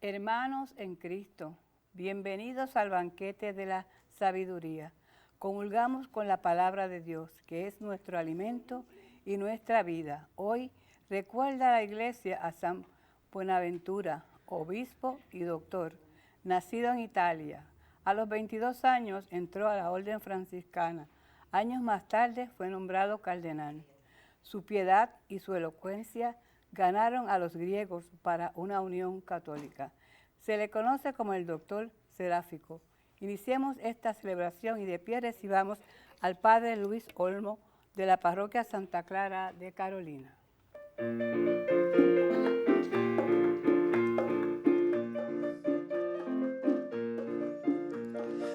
Hermanos en Cristo, bienvenidos al banquete de la sabiduría. Comulgamos con la palabra de Dios, que es nuestro alimento y nuestra vida. Hoy recuerda la iglesia a San Buenaventura, obispo y doctor, nacido en Italia. A los 22 años entró a la orden franciscana. Años más tarde fue nombrado cardenal. Su piedad y su elocuencia ganaron a los griegos para una unión católica. Se le conoce como el doctor seráfico. Iniciemos esta celebración y de pie recibamos al padre Luis Olmo de la parroquia Santa Clara de Carolina.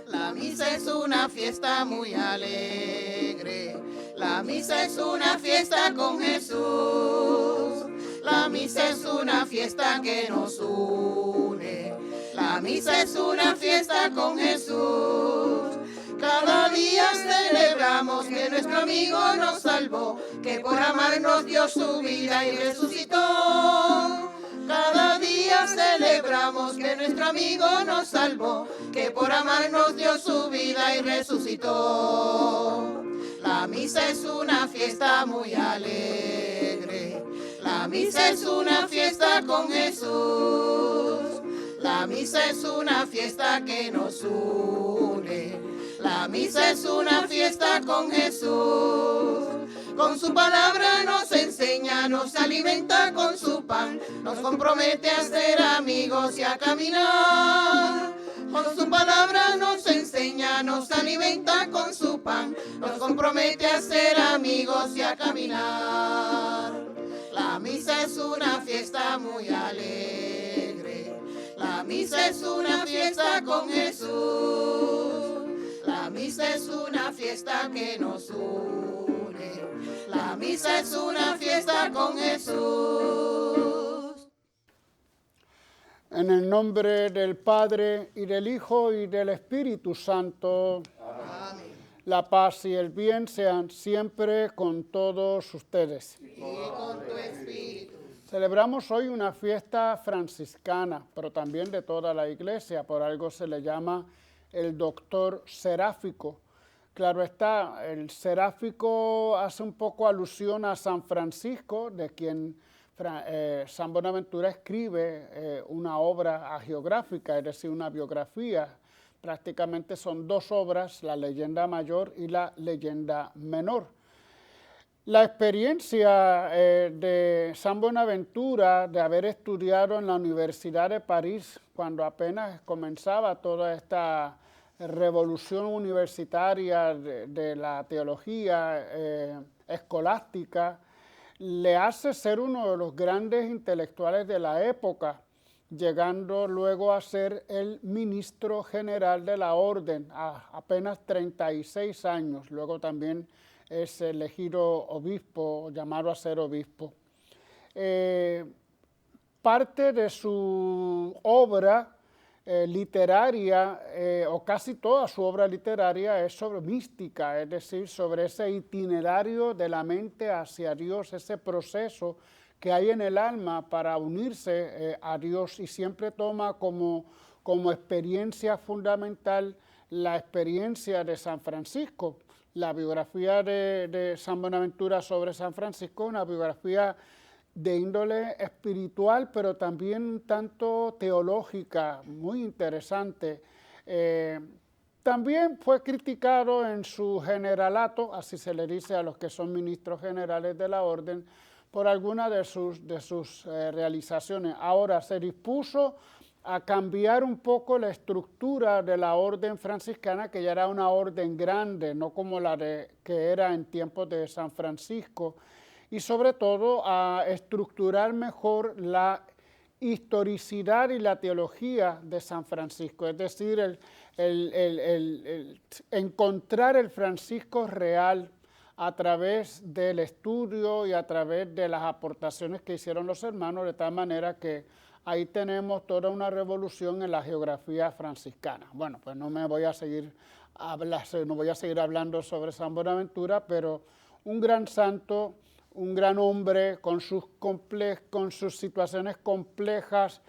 La misa es una fiesta muy alegre, la misa es una fiesta con Jesús, la misa es una fiesta que nos une, la misa es una fiesta con Jesús. Cada día celebramos que nuestro amigo nos salvó, que por amarnos dio su vida y resucitó. Cada día celebramos que nuestro amigo nos salvó, que por amarnos dio su vida y resucitó. La misa es una fiesta muy alegre, la misa es una fiesta con Jesús, la misa es una fiesta que nos une, la misa es una fiesta con Jesús. Con su palabra nos enseña, nos alimenta con su pan, nos compromete a ser amigos y a caminar. Con su palabra nos enseña, nos alimenta con su pan, nos compromete a ser amigos y a caminar. La misa es una fiesta muy alegre, la misa es una fiesta con Jesús, la misa es una fiesta que nos une, la misa es una fiesta con Jesús. En el nombre del Padre, y del Hijo, y del Espíritu Santo. Amén. La paz y el bien sean siempre con todos ustedes. Y con tu espíritu. Celebramos hoy una fiesta franciscana, pero también de toda la iglesia. Por algo se le llama el doctor seráfico. Claro está, el seráfico hace un poco alusión a San Francisco, de quien San Buenaventura escribe una obra hagiográfica, es decir, una biografía. Prácticamente son dos obras, la leyenda mayor y la leyenda menor. La experiencia de San Buenaventura de haber estudiado en la Universidad de París, cuando apenas comenzaba toda esta revolución universitaria de la teología escolástica, le hace ser uno de los grandes intelectuales de la época, llegando luego a ser el ministro general de la orden a apenas 36 años. Luego también es elegido obispo, llamado a ser obispo. Parte de su obra literaria, o casi toda su obra literaria, es sobre mística, es decir, sobre ese itinerario de la mente hacia Dios, ese proceso que hay en el alma para unirse a Dios, y siempre toma como experiencia fundamental la experiencia de San Francisco. La biografía de San Buenaventura sobre San Francisco es una biografía de índole espiritual, pero también un tanto teológica, muy interesante. También fue criticado en su generalato, así se le dice a los que son ministros generales de la orden, por algunas de sus realizaciones. Ahora se dispuso a cambiar un poco la estructura de la orden franciscana, que ya era una orden grande, no como la que era en tiempos de San Francisco, y sobre todo a estructurar mejor la historicidad y la teología de San Francisco, es decir, encontrar el Francisco real a través del estudio y a través de las aportaciones que hicieron los hermanos, de tal manera que ahí tenemos toda una revolución en la geografía franciscana. Bueno, pues no voy a seguir hablando sobre San Buenaventura, pero un gran santo, un gran hombre con sus situaciones complejas,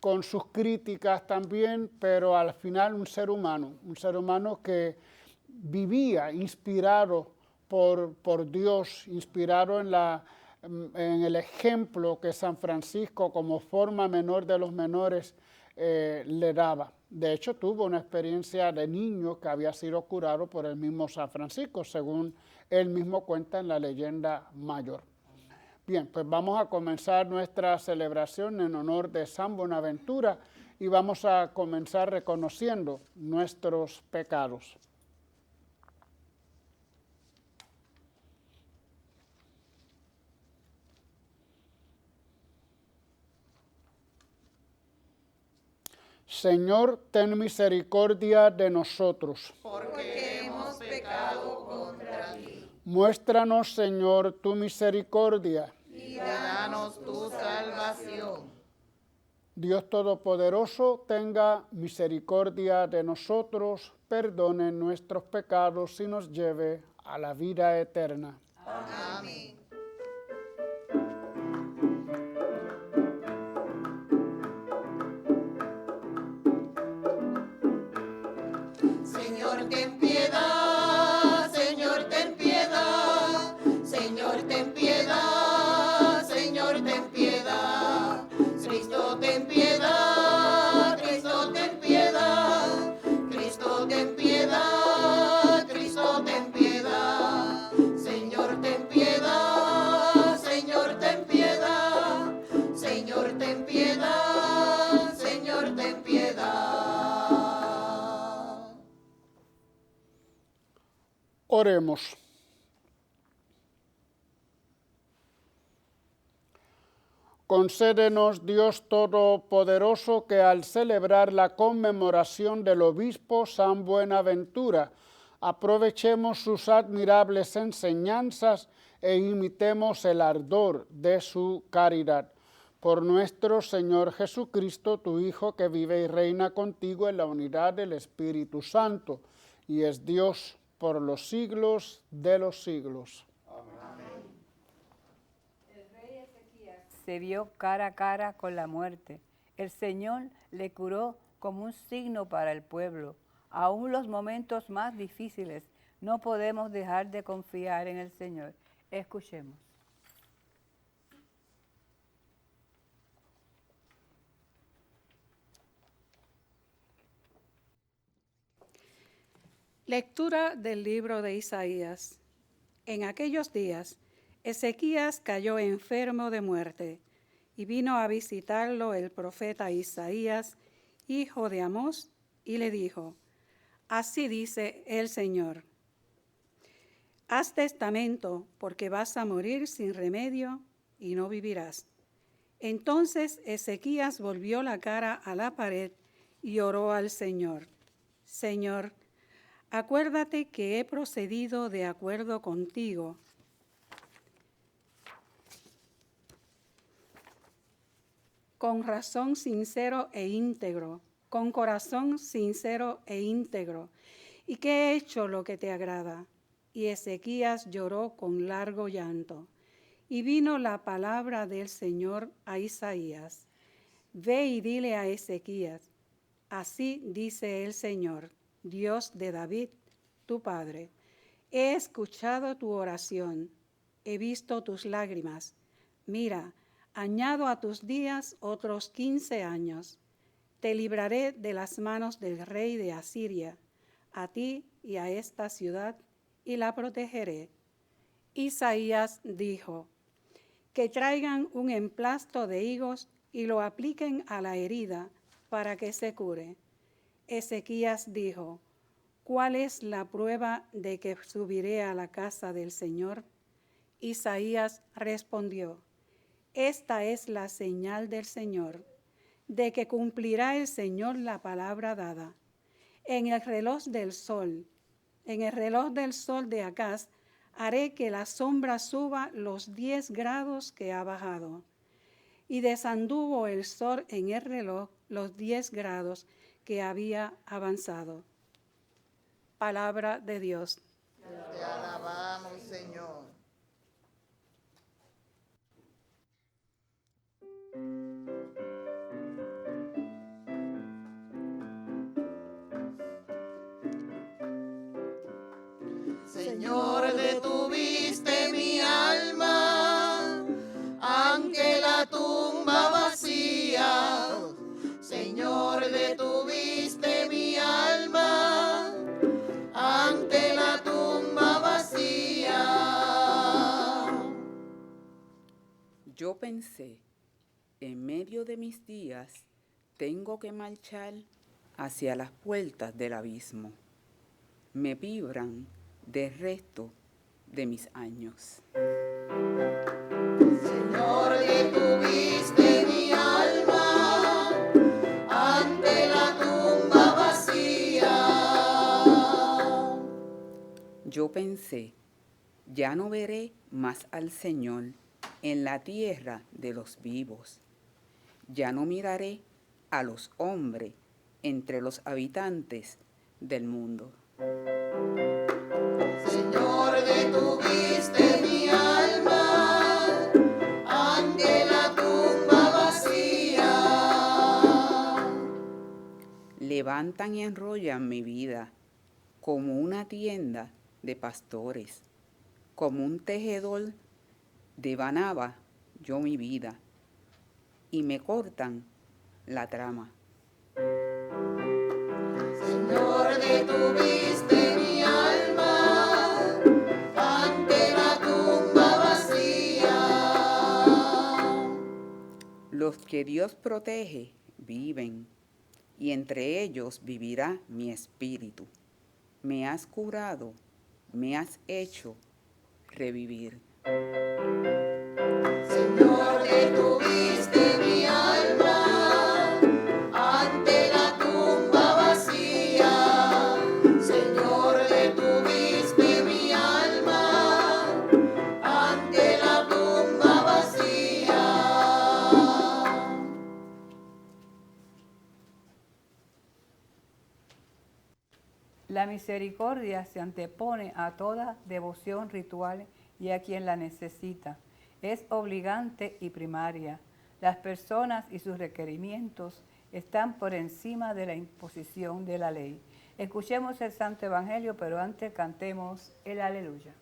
con sus críticas también, pero al final un ser humano que vivía inspirado por Dios, inspirado en el ejemplo que San Francisco, como forma menor de los menores, le daba. De hecho, tuvo una experiencia de niño que había sido curado por el mismo San Francisco, según él mismo cuenta en la leyenda mayor. Bien, pues vamos a comenzar nuestra celebración en honor de San Buenaventura y vamos a comenzar reconociendo nuestros pecados. Señor, ten misericordia de nosotros. Porque hemos pecado contra ti. Muéstranos, Señor, tu misericordia. Y danos tu salvación. Dios Todopoderoso, tenga misericordia de nosotros, perdone nuestros pecados y nos lleve a la vida eterna. Amén. Señor, ten piedad, Señor, ten piedad, Señor, ten piedad, Señor, ten piedad. Cristo, ten piedad, Cristo, ten piedad, Cristo, ten piedad, Cristo, ten piedad. Señor, ten piedad, Señor, ten piedad, Señor, ten piedad, Señor, ten piedad. Oremos. Concédenos, Dios Todopoderoso, que al celebrar la conmemoración del obispo San Buenaventura, aprovechemos sus admirables enseñanzas e imitemos el ardor de su caridad. Por nuestro Señor Jesucristo, tu Hijo, que vive y reina contigo en la unidad del Espíritu Santo, y es Dios por los siglos de los siglos. Se vio cara a cara con la muerte. El Señor le curó como un signo para el pueblo. Aún los momentos más difíciles no podemos dejar de confiar en el Señor. Escuchemos. Lectura del libro de Isaías. En aquellos días, Ezequías cayó enfermo de muerte, y vino a visitarlo el profeta Isaías, hijo de Amós, y le dijo: Así dice el Señor: haz testamento, porque vas a morir sin remedio y no vivirás. Entonces Ezequías volvió la cara a la pared y oró al Señor: Señor, acuérdate que he procedido de acuerdo contigo. Con corazón sincero e íntegro, y que he hecho lo que te agrada. Y Ezequías lloró con largo llanto. Y vino la palabra del Señor a Isaías: Ve y dile a Ezequías: así dice el Señor, Dios de David, tu padre: he escuchado tu oración, he visto tus lágrimas. Mira, añado a tus días otros 15 años. Te libraré de las manos del rey de Asiria, a ti y a esta ciudad, y la protegeré. Isaías dijo: que traigan un emplasto de higos y lo apliquen a la herida para que se cure. Ezequías dijo: ¿cuál es la prueba de que subiré a la casa del Señor? Isaías respondió: esta es la señal del Señor, de que cumplirá el Señor la palabra dada. En el reloj del sol de Acaz, haré que la sombra suba los 10 grados que ha bajado. Y desanduvo el sol en el reloj los 10 grados que había avanzado. Palabra de Dios. Te alabamos, Señor. Yo pensé, en medio de mis días, tengo que marchar hacia las puertas del abismo. Me vibran del resto de mis años. Señor, detuviste mi alma ante la tumba vacía. Yo pensé, ya no veré más al Señor en la tierra de los vivos. Ya no miraré a los hombres entre los habitantes del mundo. Señor, detuviste mi alma ante la tumba vacía. Levantan y enrollan mi vida como una tienda de pastores, como un tejedor devanaba yo mi vida y me cortan la trama. Señor, detuviste mi alma ante la tumba vacía. Los que Dios protege viven, y entre ellos vivirá mi espíritu. Me has curado, me has hecho revivir. Señor, detuviste mi alma ante la tumba vacía. Señor, detuviste mi alma ante la tumba vacía. La misericordia se antepone a toda devoción ritual y a quien la necesita. Es obligante y primaria. Las personas y sus requerimientos están por encima de la imposición de la ley. Escuchemos el Santo Evangelio, pero antes cantemos el Aleluya.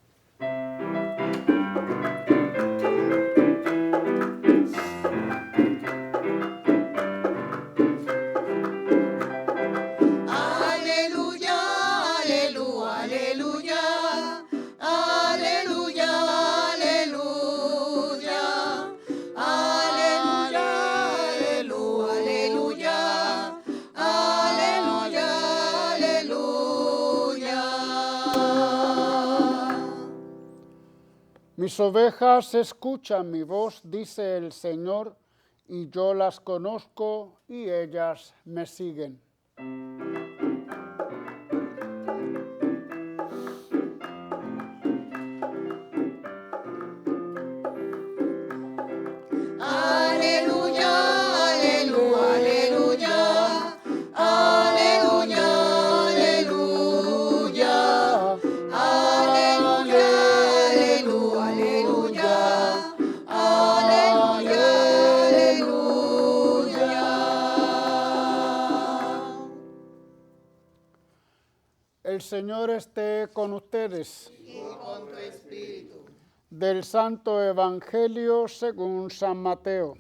Aleluya, aleluya, aleluya, aleluya, aleluya, aleluya, aleluya, aleluya, aleluya. Mis ovejas escuchan mi voz, dice el Señor, y yo las conozco y ellas me siguen. Aleluya, aleluya, aleluya, aleluya, aleluya, aleluya, aleluya, aleluya. El Señor esté con ustedes. Y con tu espíritu. Del Santo Evangelio según San Mateo.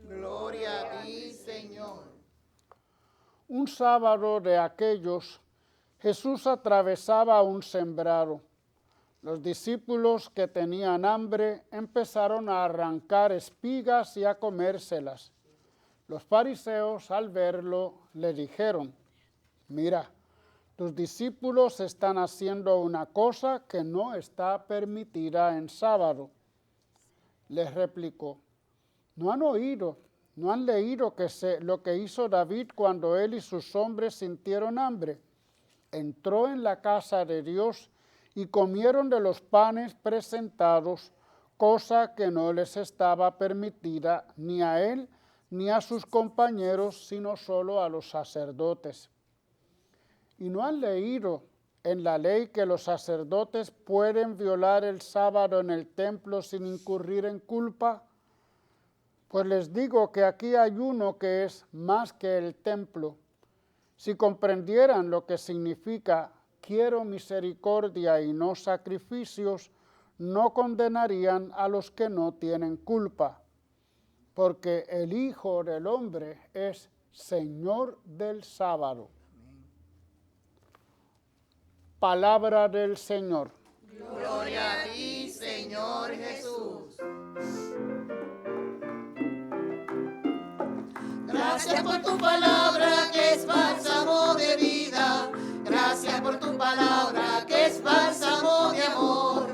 Gloria a ti, Señor. Un sábado de aquellos, Jesús atravesaba un sembrado. Los discípulos que tenían hambre empezaron a arrancar espigas y a comérselas. Los fariseos, al verlo, le dijeron: «Mira, tus discípulos están haciendo una cosa que no está permitida en sábado». Les replicó: ¿No han oído, no han leído lo que hizo David cuando él y sus hombres sintieron hambre? Entró en la casa de Dios y comieron de los panes presentados, cosa que no les estaba permitida ni a él ni a sus compañeros, sino solo a los sacerdotes. ¿Y no han leído en la ley que los sacerdotes pueden violar el sábado en el templo sin incurrir en culpa? Pues les digo que aquí hay uno que es más que el templo. Si comprendieran lo que significa quiero misericordia y no sacrificios, no condenarían a los que no tienen culpa, porque el Hijo del Hombre es Señor del sábado. Palabra del Señor. Gloria a ti, Señor Jesús. Gracias por tu palabra que es bálsamo de vida. Gracias por tu palabra que es bálsamo de amor.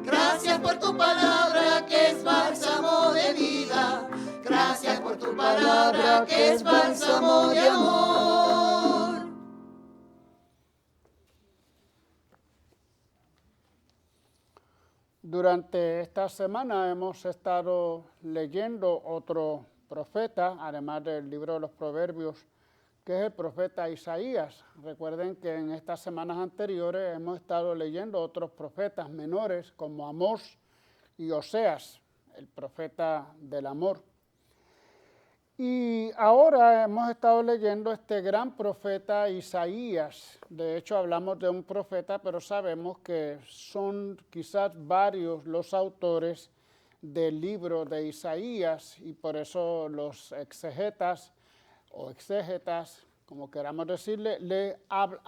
Gracias por tu palabra que es bálsamo de vida. Gracias por tu palabra que es bálsamo de amor. Durante esta semana hemos estado leyendo otro profeta, además del libro de los Proverbios, que es el profeta Isaías. Recuerden que en estas semanas anteriores hemos estado leyendo otros profetas menores como Amós y Oseas, el profeta del amor. Y ahora hemos estado leyendo este gran profeta Isaías. De hecho, hablamos de un profeta, pero sabemos que son quizás varios los autores del libro de Isaías, y por eso los exegetas o exégetas, como queramos decirle,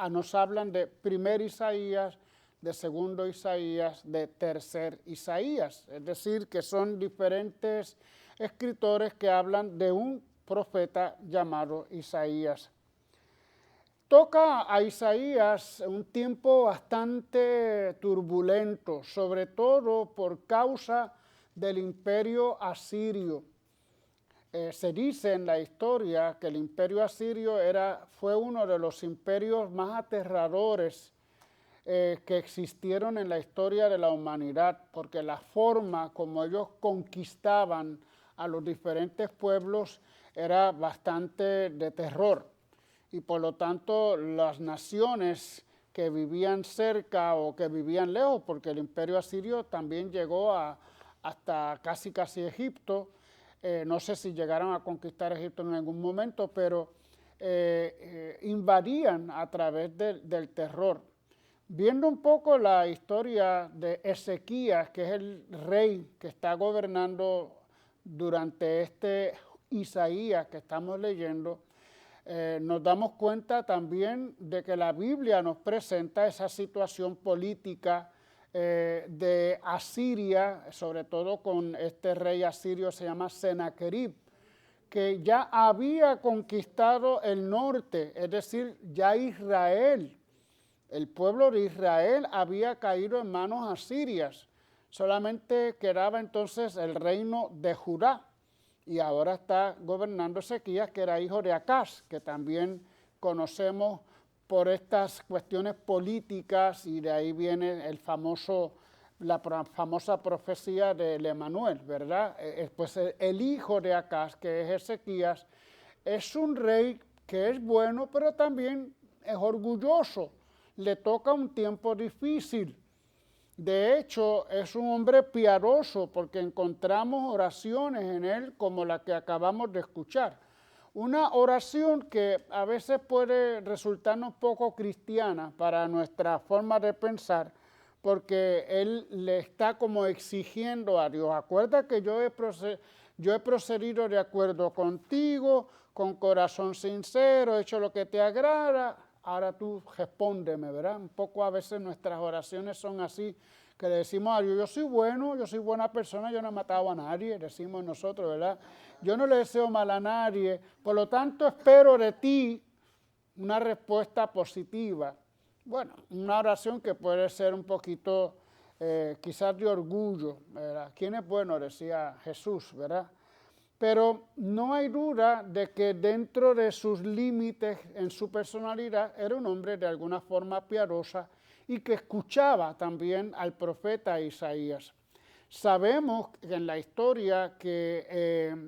nos hablan de primer Isaías, de segundo Isaías, de tercer Isaías. Es decir, que son diferentes escritores que hablan de un profeta llamado Isaías. Toca a Isaías un tiempo bastante turbulento, sobre todo por causa del imperio asirio. Se dice en la historia que el imperio asirio fue uno de los imperios más aterradores que existieron en la historia de la humanidad, porque la forma como ellos conquistaban a los diferentes pueblos era bastante de terror, y por lo tanto las naciones que vivían cerca o que vivían lejos, porque el imperio asirio también llegó hasta casi Egipto, no sé si llegaron a conquistar Egipto en algún momento, pero invadían a través del terror. Viendo un poco la historia de Ezequías, que es el rey que está gobernando durante este Isaías que estamos leyendo, nos damos cuenta también de que la Biblia nos presenta esa situación política de Asiria, sobre todo con este rey asirio, se llama Sennacherib, que ya había conquistado el norte, es decir, ya Israel, el pueblo de Israel había caído en manos asirias. Solamente quedaba entonces el reino de Judá, y ahora está gobernando Ezequías, que era hijo de Acaz, que también conocemos por estas cuestiones políticas, y de ahí viene la famosa profecía de Emanuel, ¿verdad? Pues el hijo de Acaz, que es Ezequías, es un rey que es bueno, pero también es orgulloso. Le toca un tiempo difícil. De hecho, es un hombre piadoso, porque encontramos oraciones en él como la que acabamos de escuchar. Una oración que a veces puede resultarnos poco cristiana para nuestra forma de pensar, porque él le está como exigiendo a Dios: acuérdate que yo he procedido de acuerdo contigo, con corazón sincero, he hecho lo que te agrada. Ahora tú respóndeme, ¿verdad? Un poco a veces nuestras oraciones son así, que le decimos a Dios: yo soy bueno, yo soy buena persona, yo no he matado a nadie, decimos nosotros, ¿verdad? Yo no le deseo mal a nadie, por lo tanto espero de ti una respuesta positiva. Bueno, una oración que puede ser un poquito quizás de orgullo, ¿verdad? ¿Quién es bueno?, decía Jesús, ¿verdad? Pero no hay duda de que dentro de sus límites en su personalidad era un hombre de alguna forma piadosa, y que escuchaba también al profeta Isaías. Sabemos en la historia que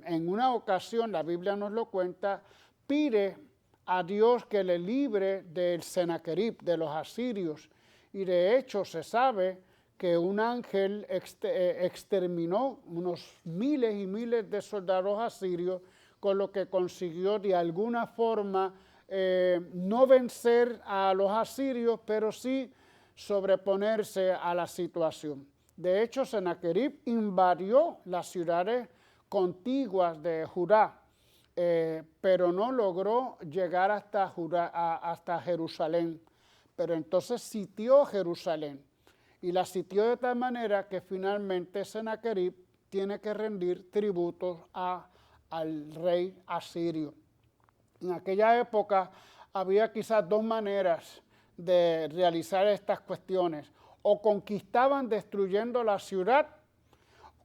en una ocasión, la Biblia nos lo cuenta, pide a Dios que le libre del Sennacherib, de los asirios, y de hecho se sabe que un ángel exterminó unos miles y miles de soldados asirios, con lo que consiguió de alguna forma no vencer a los asirios, pero sí sobreponerse a la situación. De hecho, Sennacherib invadió las ciudades contiguas de Judá, pero no logró llegar hasta Jerusalén. Pero entonces sitió Jerusalén, y la sitió de tal manera que finalmente Sennacherib tiene que rendir tributos al rey asirio. En aquella época había quizás dos maneras de realizar estas cuestiones. O conquistaban destruyendo la ciudad,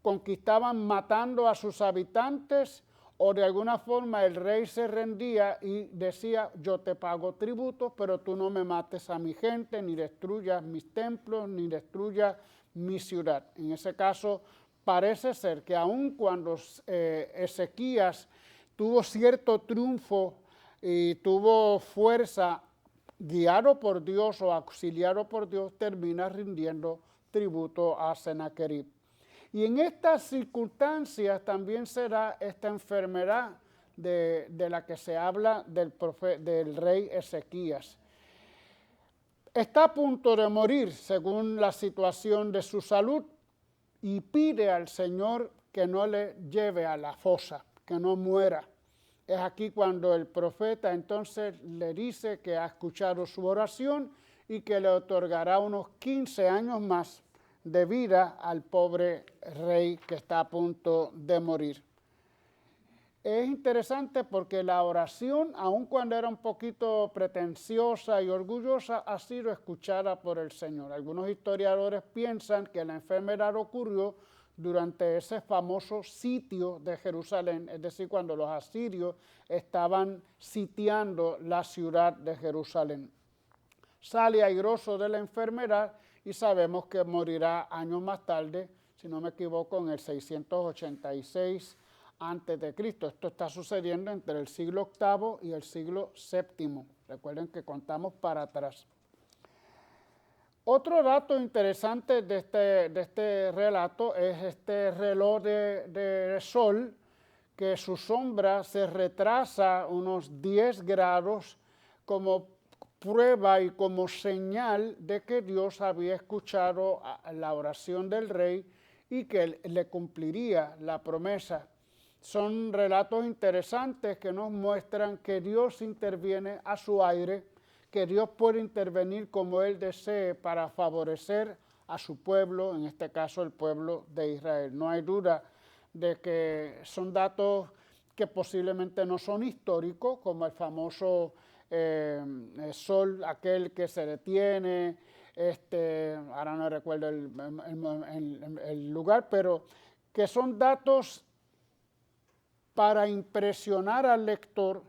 conquistaban matando a sus habitantes, o de alguna forma el rey se rendía y decía, yo te pago tributo, pero tú no me mates a mi gente, ni destruyas mis templos, ni destruyas mi ciudad. En ese caso, parece ser que aun cuando Ezequías tuvo cierto triunfo y tuvo fuerza, guiado por Dios o auxiliado por Dios, termina rindiendo tributo a Sennacherib. Y en estas circunstancias también será esta enfermedad de la que se habla del rey Ezequías. Está a punto de morir según la situación de su salud y pide al Señor que no le lleve a la fosa, que no muera. Es aquí cuando el profeta entonces le dice que ha escuchado su oración y que le otorgará unos 15 años más de vida al pobre rey que está a punto de morir. Es interesante porque la oración, aun cuando era un poquito pretenciosa y orgullosa, ha sido escuchada por el Señor. Algunos historiadores piensan que la enfermedad ocurrió durante ese famoso sitio de Jerusalén, es decir, cuando los asirios estaban sitiando la ciudad de Jerusalén. Sale airoso de la enfermedad y sabemos que morirá años más tarde, si no me equivoco, en el 686 a.C. Esto está sucediendo entre el siglo VIII y el siglo VII. Recuerden que contamos para atrás. Otro dato interesante de este relato es este reloj de sol, que su sombra se retrasa unos 10 grados como prueba y como señal de que Dios había escuchado la oración del rey y que le cumpliría la promesa. Son relatos interesantes que nos muestran que Dios interviene a su aire, que Dios puede intervenir como Él desee para favorecer a su pueblo, en este caso el pueblo de Israel. No hay duda de que son datos que posiblemente no son históricos, como el famoso sol, aquel que se detiene, ahora no recuerdo el lugar, pero que son datos para impresionar al lector,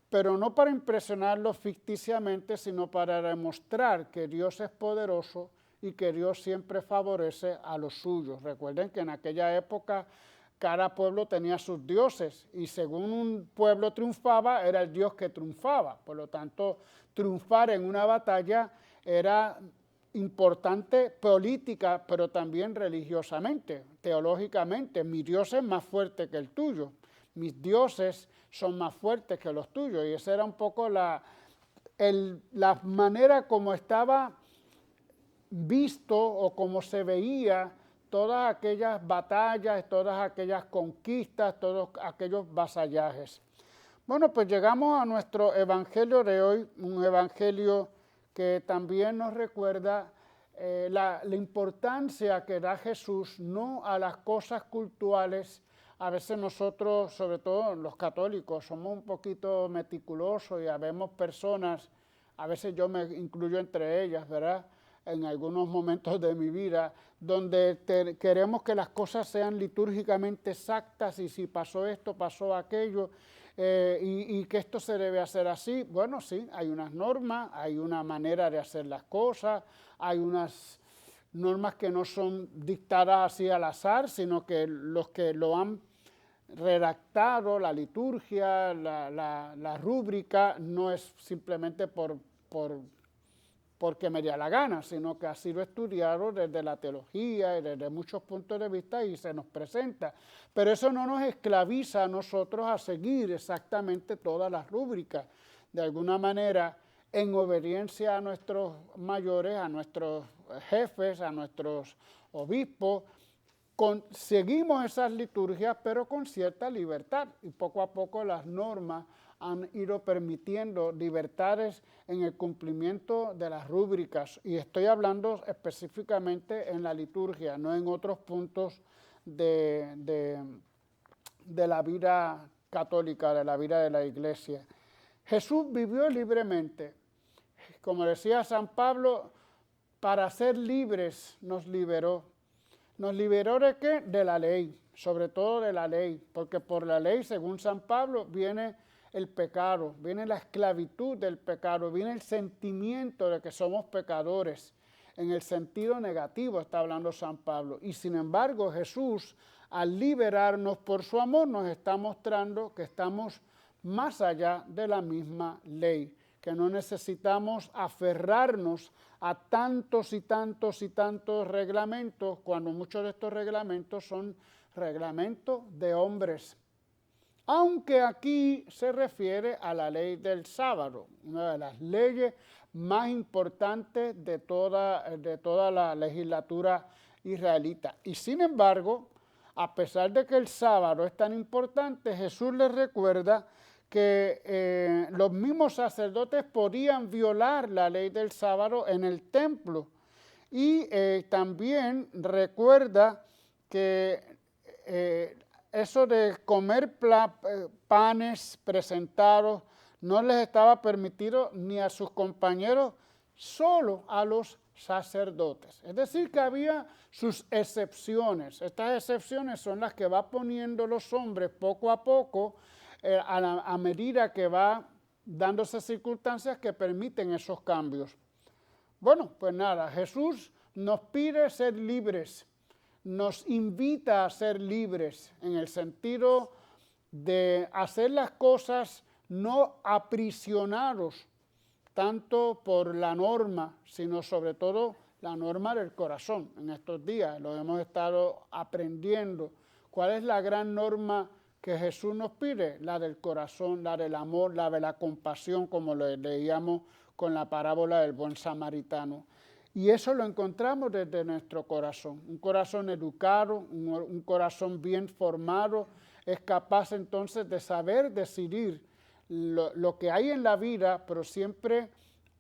pero no para impresionarlo ficticiamente, sino para demostrar que Dios es poderoso y que Dios siempre favorece a los suyos. Recuerden que en aquella época cada pueblo tenía sus dioses y según un pueblo triunfaba, era el Dios que triunfaba. Por lo tanto, triunfar en una batalla era importante política, pero también religiosamente, teológicamente. Mi Dios es más fuerte que el tuyo. Mis dioses son más fuertes que los tuyos. Y esa era un poco la manera como estaba visto o como se veía todas aquellas batallas, todas aquellas conquistas, todos aquellos vasallajes. Bueno, pues llegamos a nuestro evangelio de hoy, un evangelio que también nos recuerda la importancia que da Jesús no a las cosas cultuales. A veces nosotros, sobre todo los católicos, somos un poquito meticulosos y habemos personas, a veces yo me incluyo entre ellas, ¿verdad?, en algunos momentos de mi vida, donde queremos que las cosas sean litúrgicamente exactas y si pasó esto, pasó aquello, y que esto se debe hacer así. Bueno, sí, hay unas normas, hay una manera de hacer las cosas, hay unas normas que no son dictadas así al azar, sino que los que lo han redactado, la liturgia, la rúbrica, no es simplemente porque me da la gana, sino que ha sido estudiado desde la teología y desde muchos puntos de vista y se nos presenta. Pero eso no nos esclaviza a nosotros a seguir exactamente todas las rúbricas. De alguna manera, en obediencia a nuestros mayores, a nuestros jefes, a nuestros obispos, seguimos esas liturgias, pero con cierta libertad. Y poco a poco las normas han ido permitiendo libertades en el cumplimiento de las rúbricas. Y estoy hablando específicamente en la liturgia, no en otros puntos de la vida católica, de la vida de la Iglesia. Jesús vivió libremente. Como decía San Pablo, para ser libres nos liberó. ¿Nos liberó de qué? De la ley, sobre todo de la ley, porque por la ley, según San Pablo, viene el pecado, viene la esclavitud del pecado, viene el sentimiento de que somos pecadores. En el sentido negativo está hablando San Pablo. Y sin embargo, Jesús, al liberarnos por su amor, nos está mostrando que estamos más allá de la misma ley, que no necesitamos aferrarnos a tantos y tantos y tantos reglamentos, cuando muchos de estos reglamentos son reglamentos de hombres. Aunque aquí se refiere a la ley del sábado, una de las leyes más importantes de toda la legislatura israelita. Y sin embargo, a pesar de que el sábado es tan importante, Jesús les recuerda que los mismos sacerdotes podían violar la ley del sábado en el templo. Y también recuerda que eso de comer panes presentados no les estaba permitido ni a sus compañeros, solo a los sacerdotes. Es decir, que había sus excepciones. Estas excepciones son las que va poniendo los hombres poco a poco, a medida que va dándose circunstancias que permiten esos cambios. Bueno, pues nada, Jesús nos pide ser libres, nos invita a ser libres en el sentido de hacer las cosas no aprisionados tanto por la norma, sino sobre todo la norma del corazón. En estos días lo hemos estado aprendiendo. ¿Cuál es la gran norma que Jesús nos pide? La del corazón, la del amor, la de la compasión, como lo leíamos con la parábola del buen samaritano. Y eso lo encontramos desde nuestro corazón. Un corazón educado, un corazón bien formado, es capaz entonces de saber decidir lo que hay en la vida, pero siempre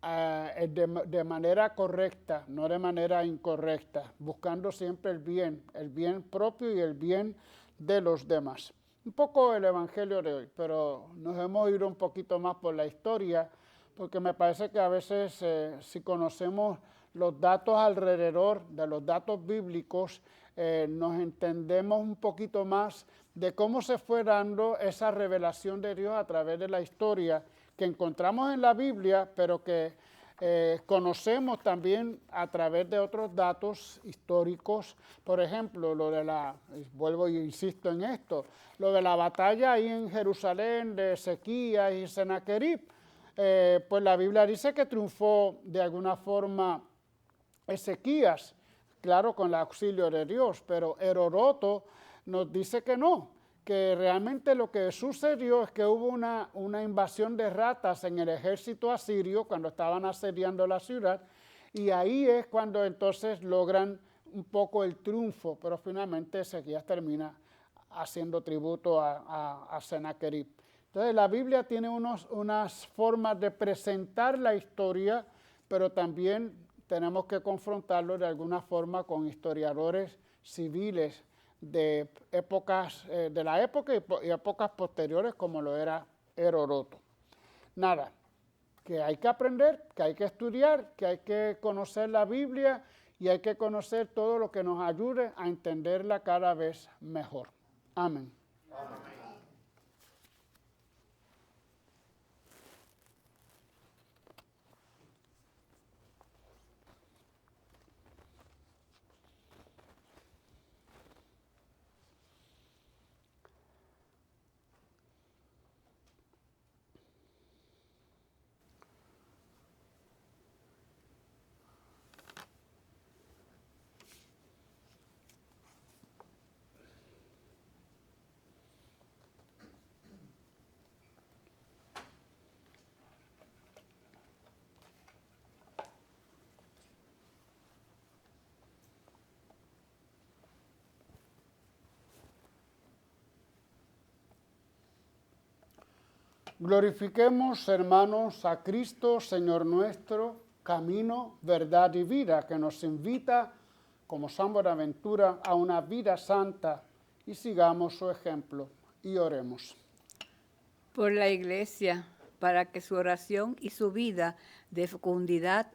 de manera correcta, no de manera incorrecta, buscando siempre el bien propio y el bien de los demás. Un poco el evangelio de hoy, pero nos hemos ido un poquito más por la historia, porque me parece que a veces si conocemos los datos alrededor de los datos bíblicos, nos entendemos un poquito más de cómo se fue dando esa revelación de Dios a través de la historia que encontramos en la Biblia, pero que conocemos también a través de otros datos históricos. Por ejemplo, vuelvo y insisto en esto, lo de la batalla ahí en Jerusalén de Ezequías y Sennacherib, pues la Biblia dice que triunfó de alguna forma Ezequías, claro, con el auxilio de Dios, pero Heródoto nos dice que no, que realmente lo que sucedió es que hubo una invasión de ratas en el ejército asirio cuando estaban asediando la ciudad, y ahí es cuando entonces logran un poco el triunfo, pero finalmente Ezequías termina haciendo tributo a Sennacherib. Entonces la Biblia tiene unas formas de presentar la historia, pero también tenemos que confrontarlo de alguna forma con historiadores civiles de la época y épocas posteriores, como lo era Heródoto. Nada, que hay que aprender, que hay que estudiar, que hay que conocer la Biblia y hay que conocer todo lo que nos ayude a entenderla cada vez mejor. Amén. Amén. Glorifiquemos, hermanos, a Cristo, Señor nuestro, camino, verdad y vida, que nos invita, como San Buenaventura, a una vida santa, y sigamos su ejemplo y oremos. Por la Iglesia, para que su oración y su vida de fecundidad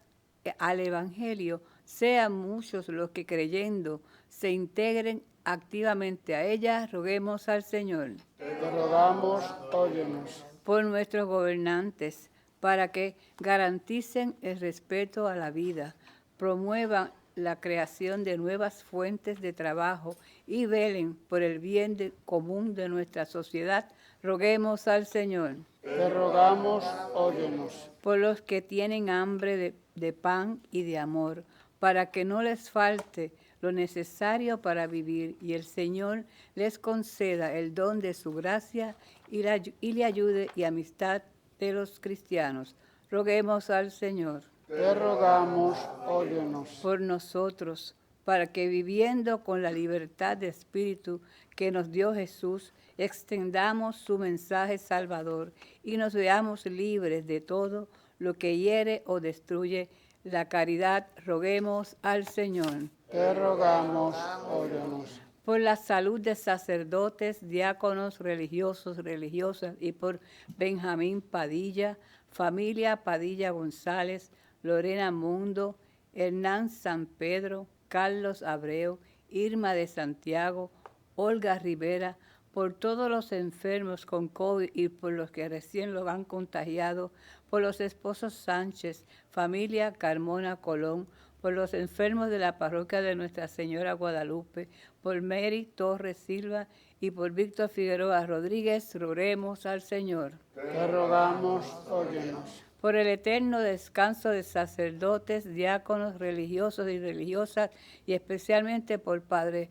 al Evangelio sean muchos los que creyendo se integren activamente a ella. Roguemos al Señor. Te rogamos, óyenos. Por nuestros gobernantes, para que garanticen el respeto a la vida, promuevan la creación de nuevas fuentes de trabajo y velen por el bien común de nuestra sociedad. Roguemos al Señor. Te rogamos, óyenos. Por los que tienen hambre de pan y de amor, para que no les falte lo necesario para vivir y el Señor les conceda el don de su gracia y le ayude y amistad de los cristianos. Roguemos al Señor. Te rogamos, óyenos. Por nosotros, para que viviendo con la libertad de espíritu que nos dio Jesús, extendamos su mensaje salvador y nos veamos libres de todo lo que hiere o destruye la caridad. Roguemos al Señor. Te rogamos, óyenos. Por la salud de sacerdotes, diáconos, religiosos, religiosas, y por Benjamín Padilla, familia Padilla González, Lorena Mundo, Hernán San Pedro, Carlos Abreu, Irma de Santiago, Olga Rivera, por todos los enfermos con COVID y por los que recién lo han contagiado, por los esposos Sánchez, familia Carmona Colón, por los enfermos de la parroquia de Nuestra Señora Guadalupe, por Mary Torres Silva y por Víctor Figueroa Rodríguez. Roguemos al Señor. Te rogamos, óyenos. Por el eterno descanso de sacerdotes, diáconos, religiosos y religiosas, y especialmente por Padre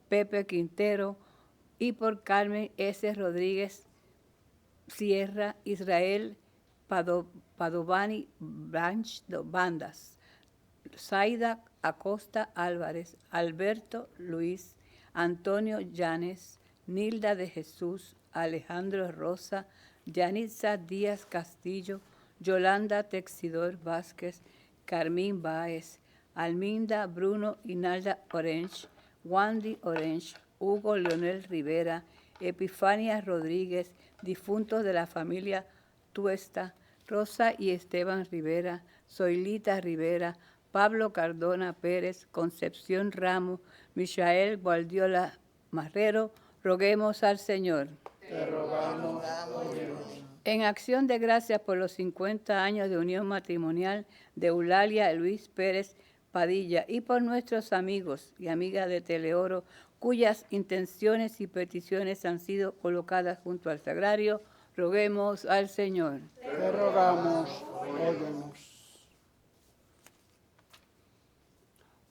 Pepe Quintero y por Carmen S. Rodríguez Sierra, Israel Padovani Bandas, Zaida Acosta Álvarez, Alberto Luis, Antonio Llanes, Nilda de Jesús, Alejandro Rosa, Yanitza Díaz Castillo, Yolanda Texidor Vázquez, Carmín Báez, Alminda Bruno Inalda Orange, Wandy Orange, Hugo Leonel Rivera, Epifania Rodríguez, difuntos de la familia Tuesta, Rosa y Esteban Rivera, Zoilita Rivera, Pablo Cardona Pérez, Concepción Ramos, Michael Guardiola Marrero. Roguemos al Señor. Te rogamos, óyenos. En acción de gracias por los 50 años de unión matrimonial de Eulalia Luis Pérez Padilla y por nuestros amigos y amigas de Teleoro, cuyas intenciones y peticiones han sido colocadas junto al sagrario, roguemos al Señor. Te rogamos, óyenos.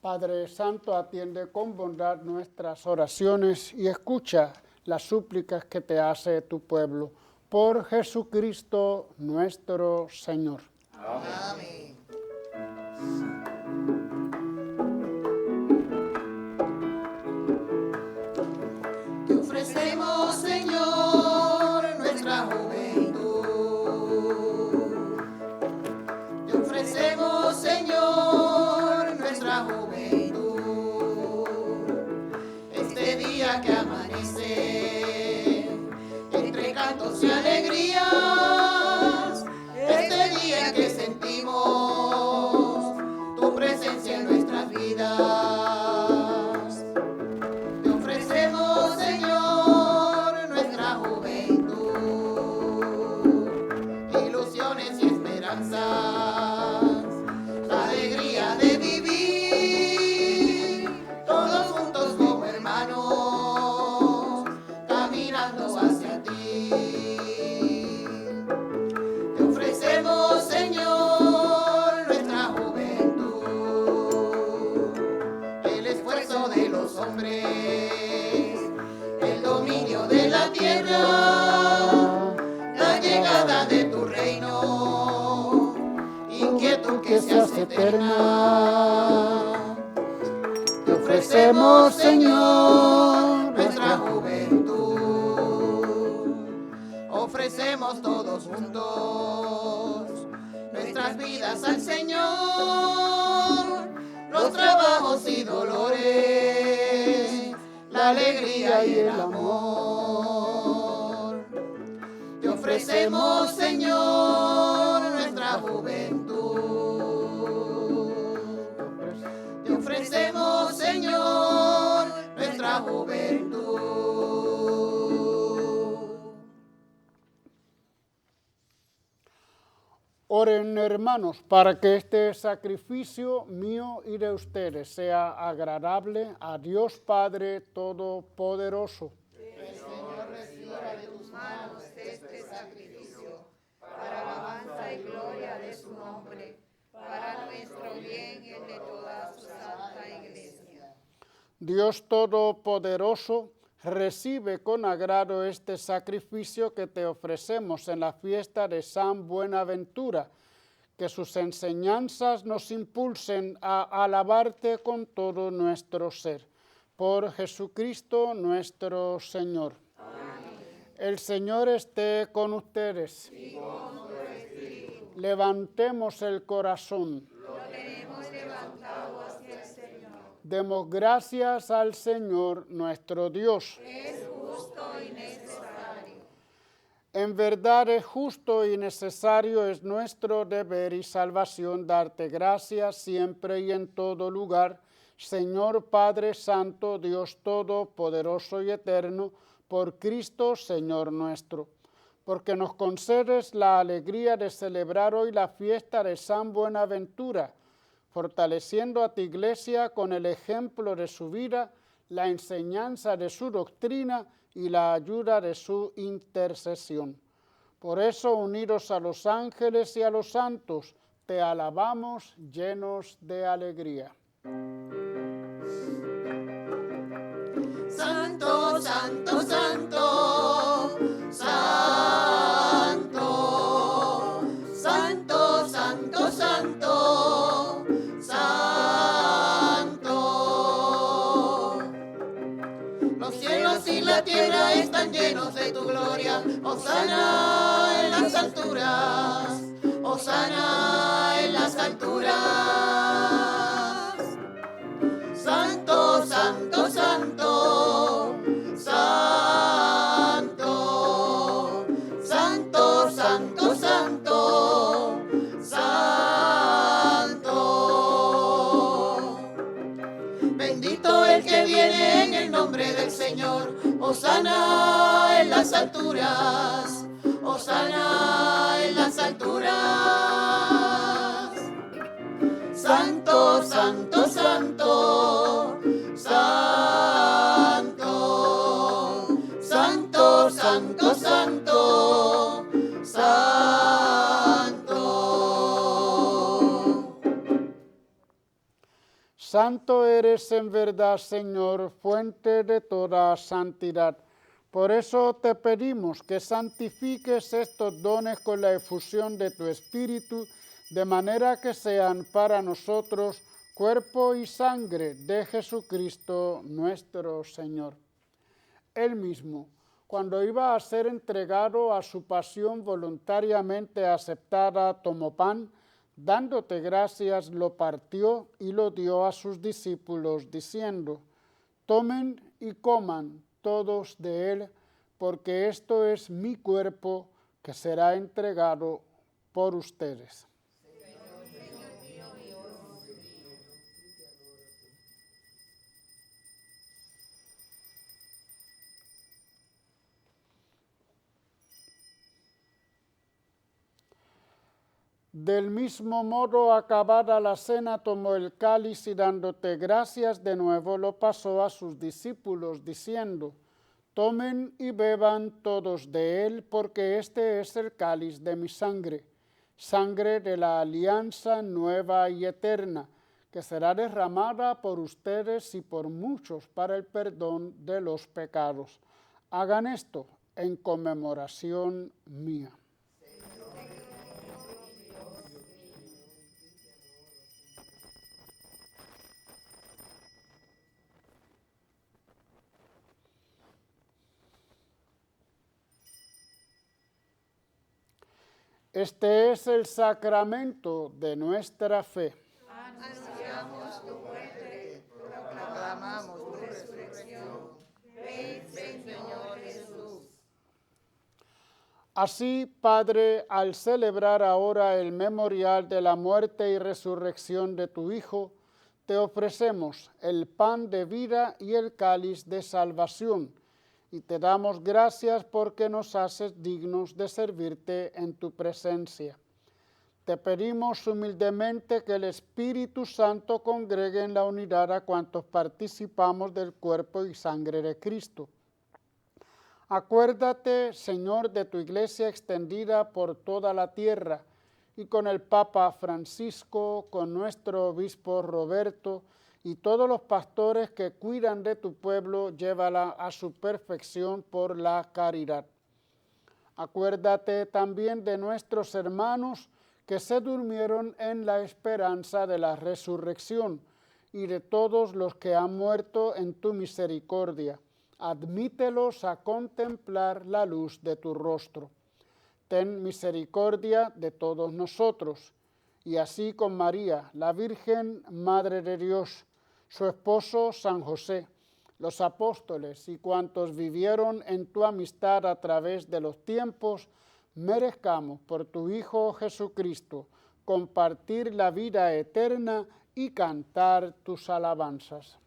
Padre Santo, atiende con bondad nuestras oraciones y escucha las súplicas que te hace tu pueblo. Por Jesucristo nuestro Señor. Amén. Te ofrecemos, Señor, nuestra juventud. Te ofrecemos, Señor, nuestra juventud. Este día que amanece entre cantos y alegrías, este día que sentimos tu presencia en nuestras vidas. Te ofrecemos, Señor, nuestra juventud, ilusiones y esperanzas, la alegría de vivir todos juntos como hermanos, caminando hacia ti. Te ofrecemos, Señor, nuestra juventud, el esfuerzo de los hombres, el dominio de la tierra, la llegada de tu reino, inquietud que se hace eterna. Te ofrecemos, Señor, nuestra juventud. Ofrecemos todos juntos nuestras vidas al Señor, los trabajos y dolores, la alegría y el amor. Te ofrecemos, Señor, nuestra juventud. Te ofrecemos, Señor, nuestra juventud. Oren, hermanos, para que este sacrificio mío y de ustedes sea agradable a Dios Padre Todopoderoso. Que el Señor reciba de tus manos este sacrificio, para alabanza y gloria de su nombre, para nuestro bien y el de toda su santa iglesia. Dios Todopoderoso, recibe con agrado este sacrificio que te ofrecemos en la fiesta de San Buenaventura, que sus enseñanzas nos impulsen a alabarte con todo nuestro ser. Por Jesucristo nuestro Señor. Amén. El Señor esté con ustedes. Y con tu espíritu. Levantemos el corazón. Lo tenemos levantado hacia el Señor. Demos gracias al Señor nuestro Dios. Es justo y necesario. En verdad es justo y necesario, es nuestro deber y salvación darte gracias siempre y en todo lugar, Señor Padre Santo, Dios Todopoderoso y Eterno, por Cristo Señor nuestro, porque nos concedes la alegría de celebrar hoy la fiesta de San Buenaventura, fortaleciendo a tu iglesia con el ejemplo de su vida, la enseñanza de su doctrina y la ayuda de su intercesión. Por eso, unidos a los ángeles y a los santos, te alabamos llenos de alegría. Santo, santo, santo, santo, santo, santo, santo, santo. Los cielos y la tierra están llenos de tu gloria. Hosana en las alturas, hosana en las alturas. Santo, santo, santo, santo, santo, santo, santo, santo. Bendito el que viene en el nombre del Señor. Hosana en las alturas, hosana en las alturas. Santo, santo, santo, santo, santo, santo, santo, santo. Santo eres en verdad, Señor, fuente de toda santidad. Por eso te pedimos que santifiques estos dones con la efusión de tu Espíritu, de manera que sean para nosotros cuerpo y sangre de Jesucristo nuestro Señor. Él mismo, cuando iba a ser entregado a su pasión voluntariamente aceptada, tomó pan, dándote gracias, lo partió y lo dio a sus discípulos, diciendo: tomen y coman todos de él, porque esto es mi cuerpo que será entregado por ustedes. Del mismo modo, acabada la cena, tomó el cáliz y dándote gracias de nuevo lo pasó a sus discípulos, diciendo: tomen y beban todos de él, porque este es el cáliz de mi sangre, sangre de la alianza nueva y eterna, que será derramada por ustedes y por muchos para el perdón de los pecados. Hagan esto en conmemoración mía. Este es el sacramento de nuestra fe. Anunciamos tu muerte, proclamamos tu resurrección. Ven, Señor Jesús. Así, Padre, al celebrar ahora el memorial de la muerte y resurrección de tu Hijo, te ofrecemos el pan de vida y el cáliz de salvación, y te damos gracias porque nos haces dignos de servirte en tu presencia. Te pedimos humildemente que el Espíritu Santo congregue en la unidad a cuantos participamos del cuerpo y sangre de Cristo. Acuérdate, Señor, de tu iglesia extendida por toda la tierra, y con el Papa Francisco, con nuestro obispo Roberto, y todos los pastores que cuidan de tu pueblo, llévala a su perfección por la caridad. Acuérdate también de nuestros hermanos que se durmieron en la esperanza de la resurrección, y de todos los que han muerto en tu misericordia. Admítelos a contemplar la luz de tu rostro. Ten misericordia de todos nosotros, y así con María, la Virgen Madre de Dios, su esposo San José, los apóstoles y cuantos vivieron en tu amistad a través de los tiempos, merezcamos por tu Hijo Jesucristo compartir la vida eterna y cantar tus alabanzas.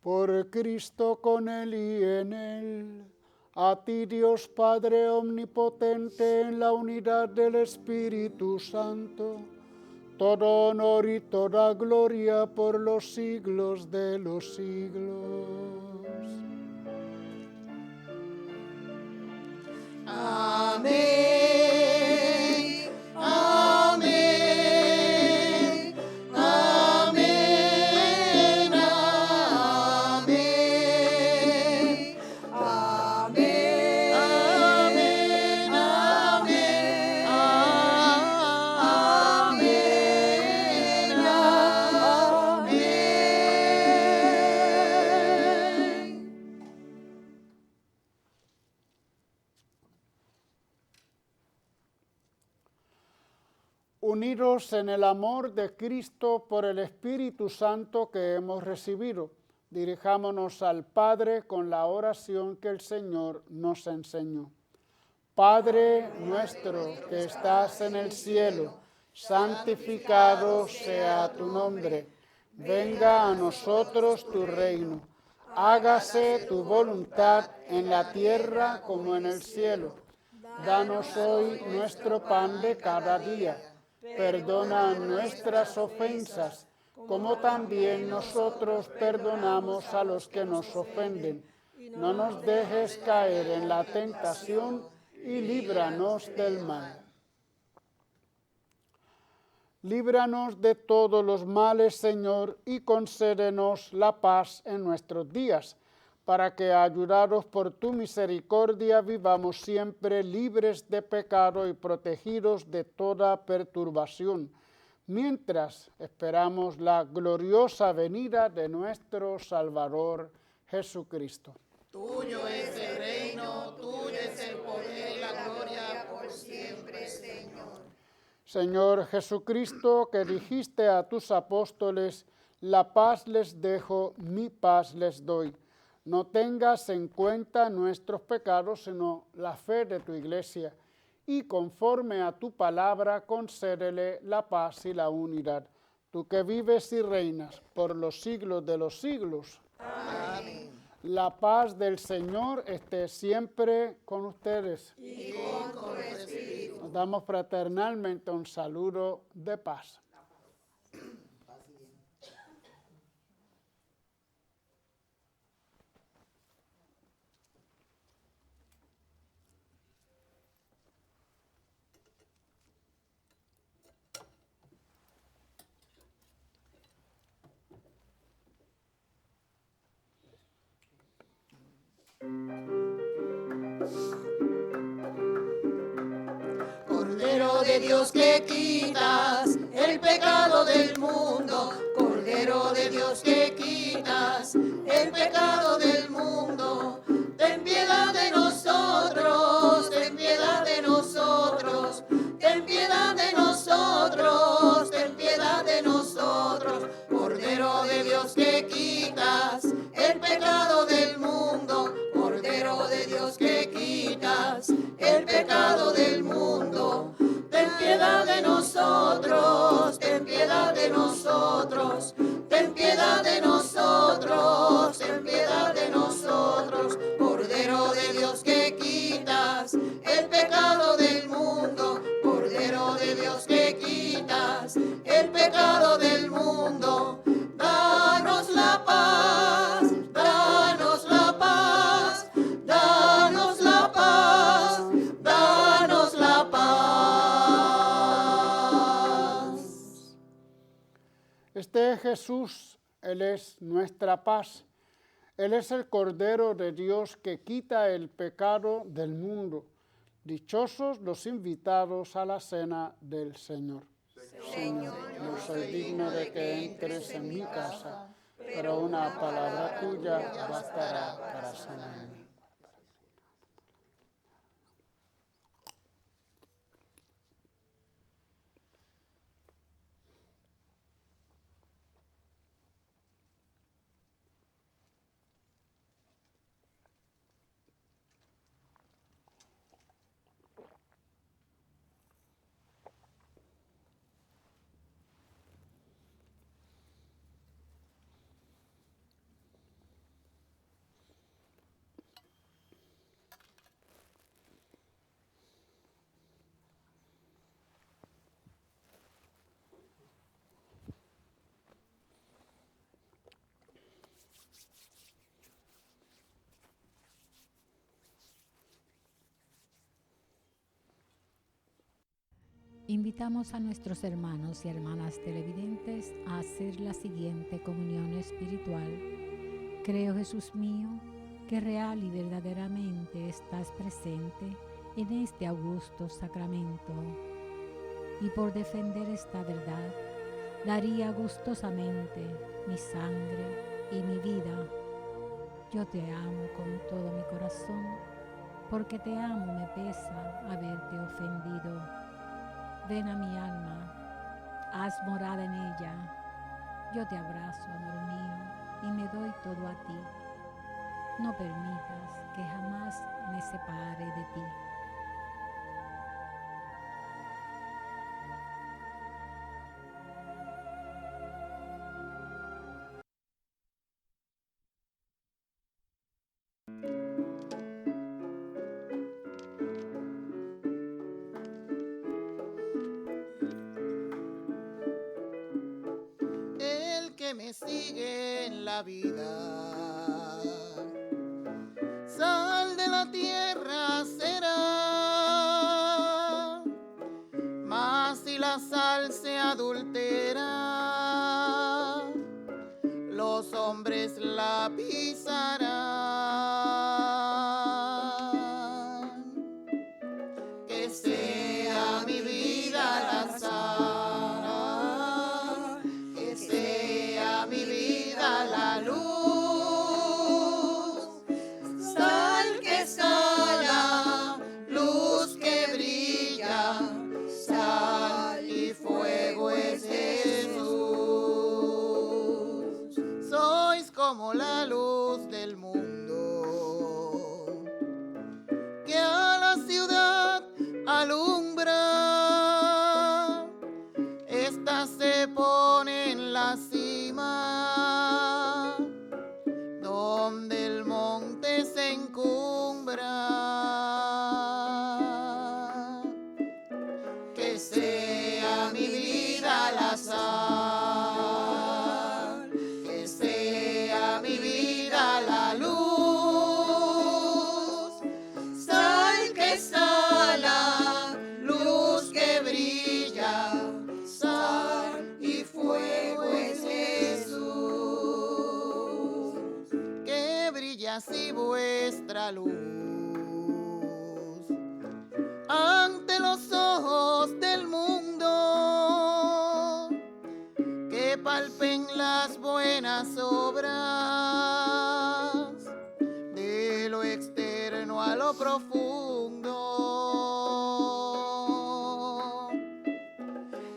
Por Cristo, con Él y en Él, a ti Dios Padre omnipotente, en la unidad del Espíritu Santo, todo honor y toda gloria por los siglos de los siglos. Amén, amén, amén, amén, amén, amén, amén, amén, amén. Unidos en el amor de Cristo por el Espíritu Santo que hemos recibido, dirijámonos al Padre con la oración que el Señor nos enseñó. Padre nuestro que estás en el cielo, santificado sea tu nombre. Venga a nosotros tu reino. Hágase tu voluntad en la tierra como en el cielo. Danos hoy nuestro pan de cada día. Perdona nuestras ofensas, como también nosotros perdonamos a los que nos ofenden. No nos dejes caer en la tentación y líbranos del mal. Líbranos de todos los males, Señor, y concédenos la paz en nuestros días, para que, ayudados por tu misericordia, vivamos siempre libres de pecado y protegidos de toda perturbación, mientras esperamos la gloriosa venida de nuestro Salvador Jesucristo. Tuyo es el reino, tuyo es el poder y la gloria por siempre, Señor. Señor Jesucristo, que dijiste a tus apóstoles, la paz les dejo, mi paz les doy. No tengas en cuenta nuestros pecados, sino la fe de tu iglesia, y conforme a tu palabra concédele la paz y la unidad. Tú que vives y reinas por los siglos de los siglos. Amén. La paz del Señor esté siempre con ustedes. Y con tu espíritu. Nos damos fraternalmente un saludo de paz. Cordero de Dios que quitas el pecado del mundo, Cordero de Dios que quitas el pecado del mundo, ten piedad de nosotros, ten piedad de nosotros, ten piedad de nosotros, ten piedad de nosotros, Cordero de Dios que quitas el pecado del mundo, nosotros, ten piedad de nosotros, ten piedad de nosotros, ten piedad de nosotros. Cordero de Dios que quitas el pecado del mundo, Cordero de Dios que quitas el pecado del mundo. Danos la paz, danos la paz, danos la paz, danos la paz. Este es Jesús, Él es nuestra paz. Él es el Cordero de Dios que quita el pecado del mundo. Dichosos los invitados a la cena del Señor. Señor, no soy digno de que entres en mi casa, pero una palabra tuya bastará para sanarme. Invitamos a nuestros hermanos y hermanas televidentes a hacer la siguiente comunión espiritual. Creo, Jesús mío, que real y verdaderamente estás presente en este augusto sacramento. Y por defender esta verdad, daría gustosamente mi sangre y mi vida. Yo te amo con todo mi corazón, porque te amo me pesa haberte ofendido. Ven a mi alma, haz morada en ella. Yo te abrazo, amor mío, y me doy todo a ti. No permitas que jamás me separe de ti. Me sigue en la vida, sal de la tierra será, mas si la sal se adultera, los hombres la pisarán. Que sea mi vida la sal, mi vida la luz, sal que sala, luz que brilla, sal y fuego es Jesús. Sois como la luz del mundo, que a la ciudad alumbra, esta se pone en la cima, donde el monte se encumbra. Que sea mi vida la sal, que sea mi vida la luz, sal que sala, luz que brilla, sal y fuego es Jesús. Que brilla así vuestra luz ante los ojos del mundo, que palpen las buenas obras de lo externo a lo profundo.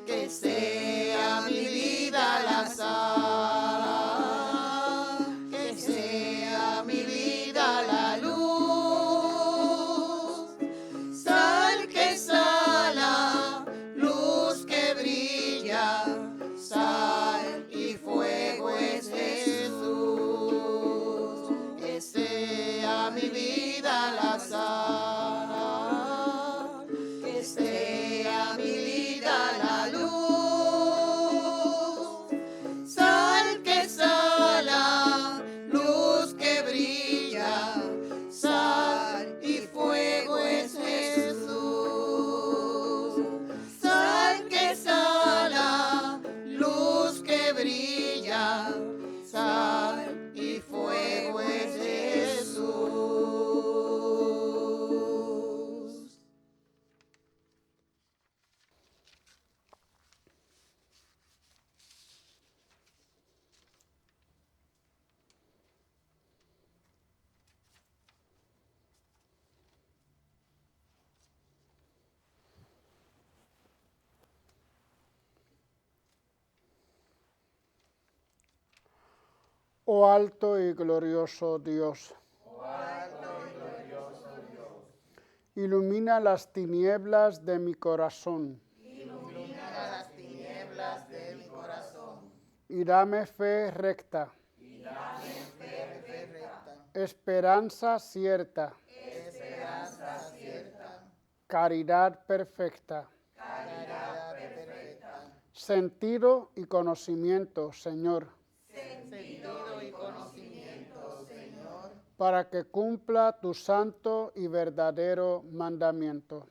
Que sea mi vida la sal, que sea mi vida la luz, sal que sala, luz que Oh alto y glorioso Dios. Ilumina las tinieblas de mi corazón. Y dame fe recta. Esperanza cierta. Caridad perfecta. Sentido y conocimiento, Señor. Para que cumpla tu santo y verdadero mandamiento.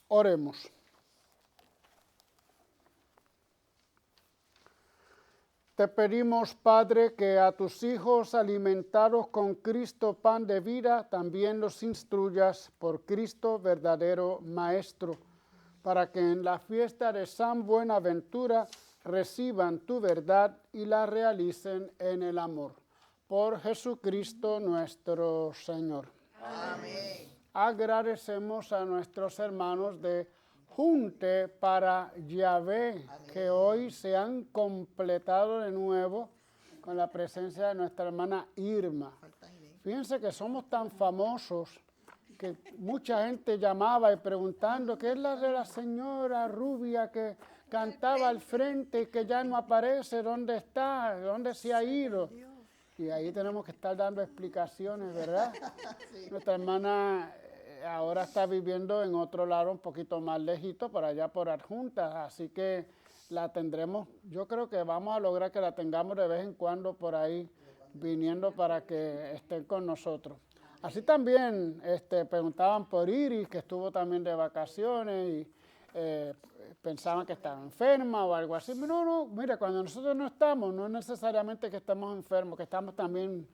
Oremos. Te pedimos, Padre, que a tus hijos alimentados con Cristo pan de vida, también los instruyas por Cristo verdadero Maestro, para que en la fiesta de San Buenaventura reciban tu verdad y la realicen en el amor. Por Jesucristo nuestro Señor. Amén. Agradecemos a nuestros hermanos de Junte para Yahvé, que hoy se han completado de nuevo con la presencia de nuestra hermana Irma. Fíjense que somos tan famosos que mucha gente llamaba y preguntando qué es la de la señora rubia que cantaba al frente y que ya no aparece, ¿dónde está? ¿Dónde se ha ido? Y ahí tenemos que estar dando explicaciones, ¿verdad? Sí. Nuestra hermana ahora está viviendo en otro lado un poquito más lejito, por allá por Adjuntas, así que la tendremos, yo creo que vamos a lograr que la tengamos de vez en cuando por ahí, viniendo para que estén con nosotros. Así también preguntaban por Iris, que estuvo también de vacaciones y pensaban que estaba enferma o algo así. No, mira, cuando nosotros no estamos, no es necesariamente que estemos enfermos, que estamos también,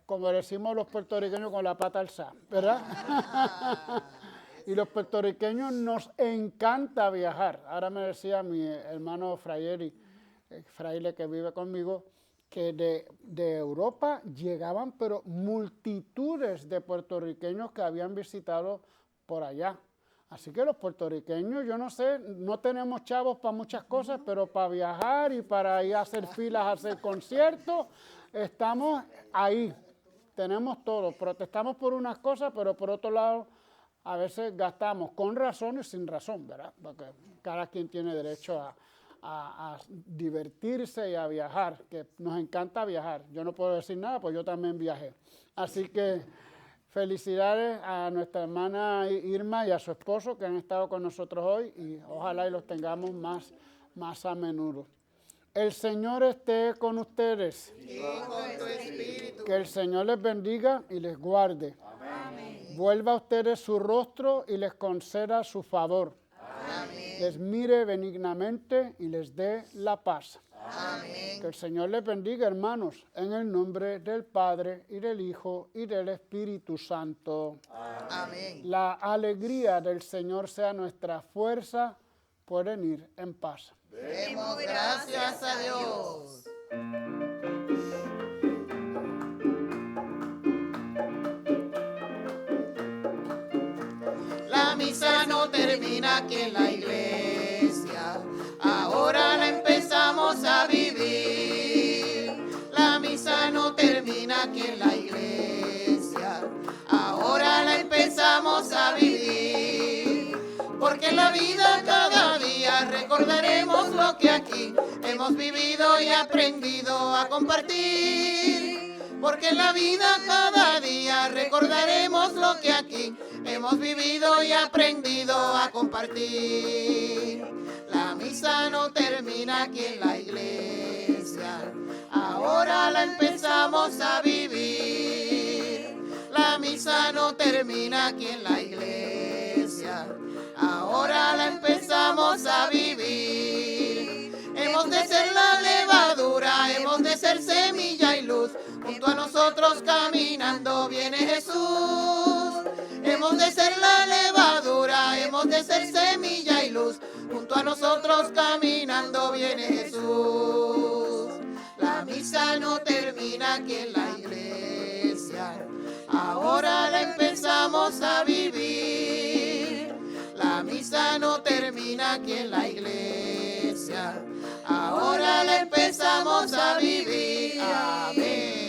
como decimos los puertorriqueños, con la pata alzada, ¿verdad? Y los puertorriqueños nos encanta viajar. Ahora me decía mi hermano fraile que vive conmigo, que de Europa llegaban, pero multitudes de puertorriqueños que habían visitado por allá. Así que los puertorriqueños, yo no sé, no tenemos chavos para muchas cosas, pero para viajar y para ir a hacer filas, a hacer conciertos, estamos ahí. Tenemos todo, protestamos por unas cosas, pero por otro lado, a veces gastamos con razón y sin razón, ¿verdad? Porque cada quien tiene derecho a divertirse y a viajar, que nos encanta viajar. Yo no puedo decir nada, pues yo también viajé. Así que felicidades a nuestra hermana Irma y a su esposo que han estado con nosotros hoy y ojalá y los tengamos más a menudo. El Señor esté con ustedes. Y con tu espíritu. Que el Señor les bendiga y les guarde. Amén. Vuelva a ustedes su rostro y les conceda su favor. Amén. Les mire benignamente y les dé la paz. Amén. Que el Señor les bendiga, hermanos, en el nombre del Padre y del Hijo y del Espíritu Santo. Amén. La alegría del Señor sea nuestra fuerza. Pueden ir en paz. Demos gracias a Dios. La misa no termina aquí en la iglesia, ahora la empezamos a vivir. La misa no termina aquí en la iglesia, ahora la empezamos a vivir. Porque en la vida cada día recordaremos lo que aquí hemos vivido y aprendido a compartir. Porque en la vida cada día recordaremos lo que aquí hemos vivido y aprendido a compartir. La misa no termina aquí en la iglesia, ahora la empezamos a vivir. La misa no termina aquí en la iglesia, ahora la empezamos a vivir. Hemos de ser la levadura, hemos de ser semilla y luz. Junto a nosotros caminando viene Jesús. Hemos de ser la levadura, hemos de ser semilla y luz. Junto a nosotros caminando viene Jesús. La misa misa no termina aquí en la iglesia, ahora la empezamos a vivir. La misa no termina aquí en la iglesia, ahora la empezamos a vivir. Amén.